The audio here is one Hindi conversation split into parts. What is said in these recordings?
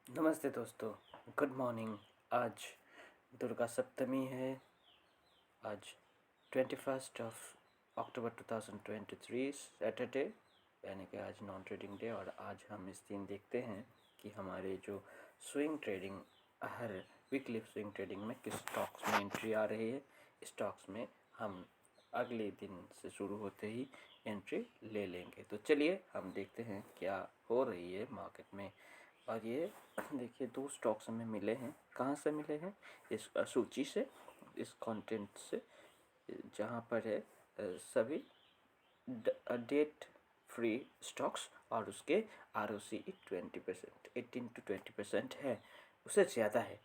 नमस्ते दोस्तों, गुड मॉर्निंग। आज दुर्गा सप्तमी है। आज 21 अक्टूबर 2023 सैटरडे, यानी कि आज नॉन ट्रेडिंग डे। और आज हम इस दिन देखते हैं कि हमारे जो स्विंग ट्रेडिंग, हर वीकली स्विंग ट्रेडिंग में किस स्टॉक्स में एंट्री आ रही है। स्टॉक्स में हम अगले दिन से शुरू होते ही एंट्री ले लेंगे। तो चलिए हम देखते हैं क्या हो रही है मार्केट में। और ये देखिए, दो स्टॉक्स हमें मिले हैं। कहाँ से मिले हैं? इस सूची से, इस कंटेंट से, जहाँ पर है सभी डेट फ्री स्टॉक्स और उसके ROCE 20%, 18 to 20% है, उससे ज़्यादा है।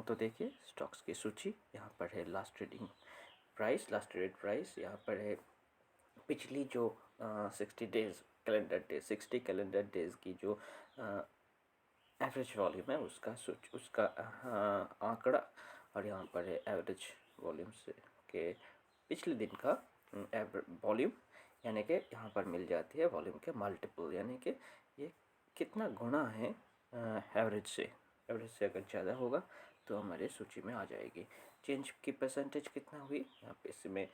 तो देखिए स्टॉक्स की सूची यहाँ पर है। Last trading price, last traded price यहाँ पर है। पिछली जो 60 कैलेंडर डेज की जो एवरेज वॉल्यूम है उसका आंकड़ा, और यहाँ पर है एवरेज वॉल्यूम से के पिछले दिन का वॉल्यूम, यानी कि यहाँ पर मिल जाती है वॉल्यूम के मल्टीपल, यानी कि ये कितना गुना है एवरेज से। एवरेज से अगर ज़्यादा होगा तो हमारे सूची में आ जाएगी। चेंज की परसेंटेज कितना हुई यहाँ पे, इसमें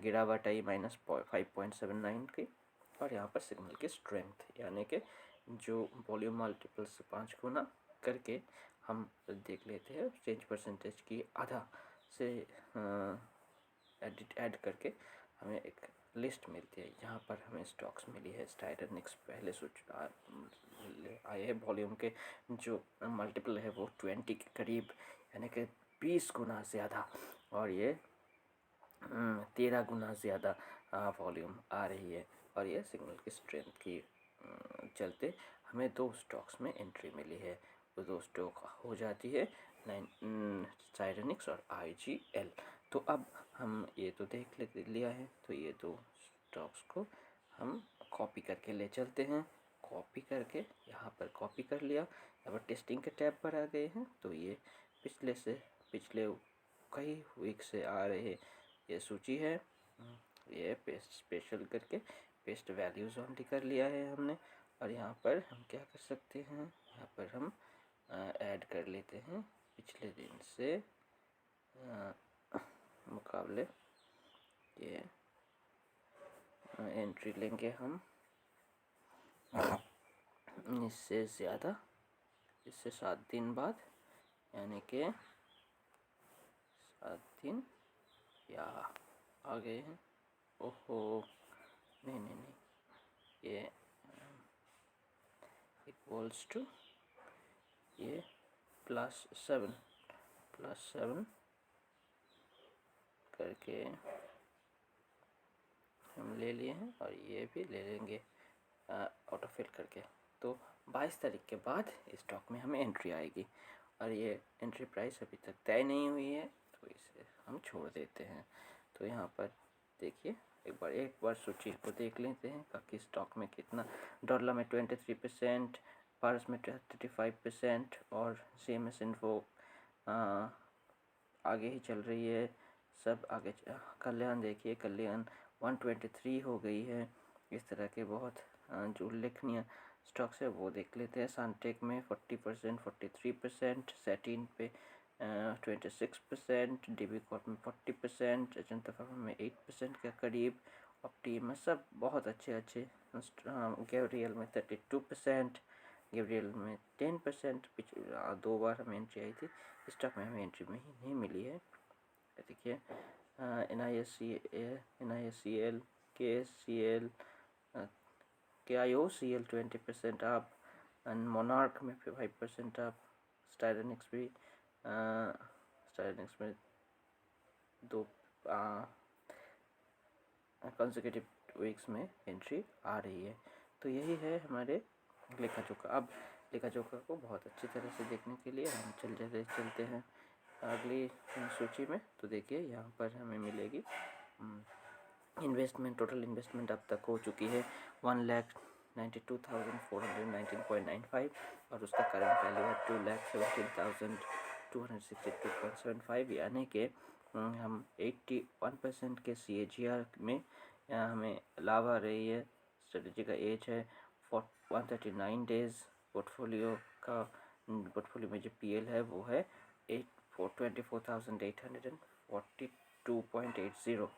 गिरावट आई -5.79 की। और यहाँ पर सिग्नल की स्ट्रेंथ, यानी कि जो वॉल्यूम मल्टीपल से 5 गुना करके हम देख लेते हैं चेंज परसेंटेज की आधा से ऐड करके हमें एक लिस्ट मिलती है। यहाँ पर हमें स्टॉक्स मिली है। स्टाइरेनिक्स पहले आए हैं। वॉल्यूम के जो मल्टीपल है वो 20 के करीब, यानी कि 20 गुना ज़्यादा, और ये 13 गुना ज़्यादा वॉल्यूम आ रही है। और ये सिग्नल की स्ट्रेंथ की चलते हमें दो स्टॉक्स में एंट्री मिली है। वो दो स्टॉक हो जाती है स्टाइरेनिक्स और IGL। तो अब हम ये तो देख लिया है, तो ये दो स्टॉक्स को हम कॉपी करके ले चलते हैं। कॉपी करके यहाँ पर कॉपी कर लिया। यहाँ पर टेस्टिंग के टैब पर आ गए हैं। तो ये पिछले कई वीक से आ रहे ये सूची है। ये पेस्ट स्पेशल करके पेस्ट वैल्यूज़ ऑनली कर लिया है हमने। और यहाँ पर हम क्या कर सकते हैं, यहाँ पर हम ऐड कर लेते हैं पिछले दिन से मुकाबले। ये एंट्री लेंगे हम इससे ज़्यादा, इससे 7 दिन बाद, यानी कि 7 दिन या आ गए हैं। ओहो, नहीं, ये इक्वल्स टू ये +7 करके हम ले लिए हैं। और ये भी ले लेंगे ऑटोफिल करके। तो 22 तारीख के बाद स्टॉक में हमें एंट्री आएगी। और ये एंट्री प्राइस अभी तक तय नहीं हुई है, तो इसे हम छोड़ देते हैं। तो यहाँ पर देखिए, एक बार सूची को देख लेते हैं कि स्टॉक में कितना। डॉलर में 23%, पारस में 35%, और CMS इन्फो आगे ही चल रही है। सब आगे कल्याण देखिए, कल्याण 123 हो गई है। इस तरह के बहुत जो उल्लेखनीय स्टॉक्स है वो देख लेते हैं। सनटेक में 40%, 43%, सैटिन पे 26%, DB कॉर्प में 40%, अजंता फार्मा में 8% के करीब, ऑप्टीम में सब बहुत अच्छे। गैब्रियल में 32%, गैब्रियल में 10%। दो बार हमें एंट्री आई थी, स्टॉक में हमें एंट्री में ही नहीं मिली है। देखिए NISCL, KSCL, KIOCL 20% up, and monarch में 5% अप। स्टाइरेनिक्स में दो कंसेक्यूटिव वीक्स में एंट्री आ रही है। तो यही है हमारे लेखा जोखा। अब लेखा जोखा को बहुत अच्छी तरह से देखने के लिए हम चलते हैं अगली सूची में। तो देखिए यहाँ पर हमें मिलेगी इन्वेस्टमेंट। टोटल इन्वेस्टमेंट अब तक हो चुकी है 1,92,419.95, और उसका करंट वैल्यू है 2,17,262.75, यानी कि हम 81% के CAGR में हमें लाभ आ रही है। स्ट्रेटजी का एज है 139 डेज। पोर्टफोलियो का पोर्टफोलियो में जो PL है वो है 24,842.80।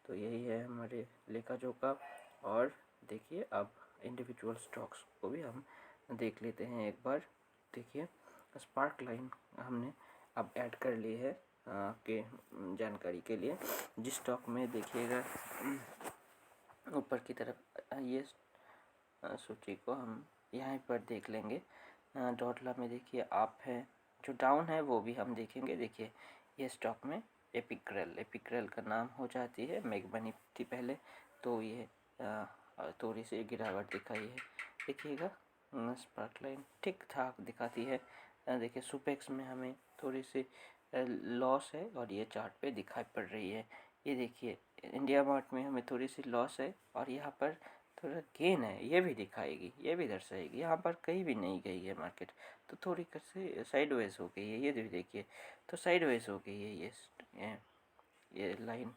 तो यही है हमारे लेखा जोखा। और देखिए अब इंडिविजुअल स्टॉक्स को भी हम देख लेते हैं एक बार। देखिए स्पार्क लाइन हमने अब ऐड कर ली है आपके जानकारी के लिए। जिस स्टॉक में देखिएगा ऊपर की तरफ ये सूची को हम यहाँ पर देख लेंगे। डॉटला में देखिए आप है, जो डाउन है वो भी हम देखेंगे। देखिए ये स्टॉक में एपिक्रल का नाम हो जाती है, मेग बनी थी पहले, तो ये थोड़ी सी गिरावट दिखाई है। देखिएगा स्पार्क लाइन ठीक ठाक दिखाती है। देखिए सुपेक्स में हमें थोड़ी सी लॉस है और ये चार्ट पे दिखाई पड़ रही है। ये देखिए इंडिया मार्ट में हमें थोड़ी सी लॉस है और यहाँ पर थोड़ा गेन है, ये भी दिखाएगी, ये भी दर्शाएगी। यहाँ पर कहीं भी नहीं गई है मार्केट, तो थोड़ी कैसे साइडवेज हो गई है। ये भी देखिए तो साइडवेज हो गई है ये लाइन,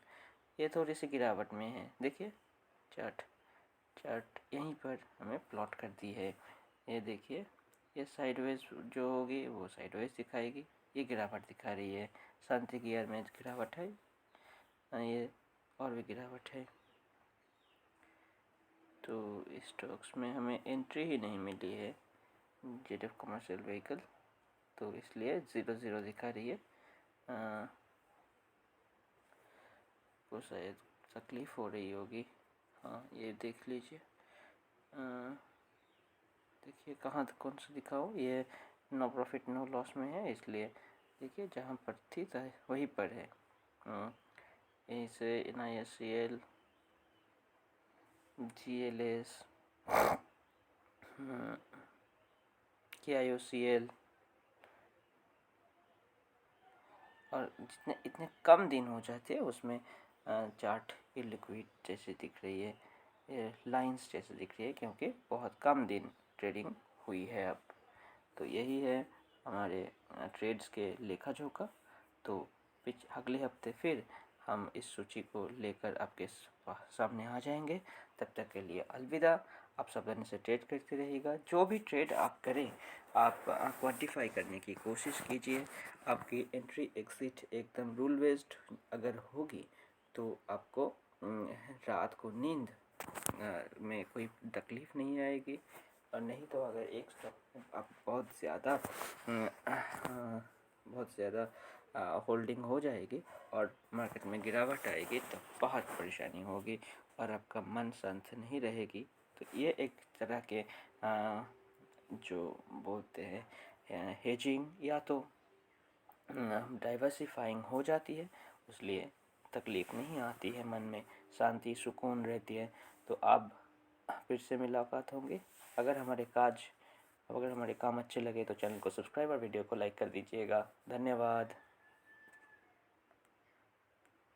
ये थोड़ी सी गिरावट में है। देखिए चार्ट यहीं पर हमें प्लॉट कर दी है। ये देखिए ये साइडवेज जो होगी वो साइडवेज दिखाएगी, ये गिरावट दिखा रही है। शांति गियर में गिरावट है, ये और भी गिरावट है। तो स्टॉक्स में हमें एंट्री ही नहीं मिली है जेडएफ कमर्शियल व्हीकल, तो इसलिए 0 दिखा रही है। को शायद तकलीफ़ हो रही होगी। हाँ ये देख लीजिए, देखिए कहाँ कौन सा दिखाओ, ये नो प्रॉफिट नो लॉस में है, इसलिए देखिए जहाँ पर थी वहीं पर है। यहीं से NISCL, GLS, KIOCL, और जितने इतने कम दिन हो जाते हैं उसमें चार्ट ये लिक्विड जैसे दिख रही है, ये लाइंस जैसे दिख रही है, क्योंकि बहुत कम दिन ट्रेडिंग हुई है अब। तो यही है हमारे ट्रेड्स के लेखा जोखा। तो अगले हफ्ते फिर हम इस सूची को लेकर आपके सामने आ जाएंगे। तब तक के लिए अलविदा। आप सावधानी से ट्रेड करते रहिएगा। जो भी ट्रेड आप करें आप क्वांटिफाई करने की कोशिश कीजिए। आपकी एंट्री एग्ज़िट एकदम रूल बेस्ड अगर होगी तो आपको रात को नींद में कोई तकलीफ़ नहीं आएगी। और नहीं तो अगर एक स्टॉक आप बहुत ज़्यादा होल्डिंग हो जाएगी और मार्केट में गिरावट आएगी तो बहुत परेशानी होगी और आपका मन शांत नहीं रहेगी। तो ये एक तरह के जो बोलते हैं हेजिंग या तो डाइवर्सिफाइंग हो जाती है, इसलिए तकलीफ़ नहीं आती है, मन में शांति सुकून रहती है। तो अब फिर से मुलाकात होंगे। अगर हमारे काम अच्छे लगे तो चैनल को सब्सक्राइब और वीडियो को लाइक कर दीजिएगा। धन्यवाद।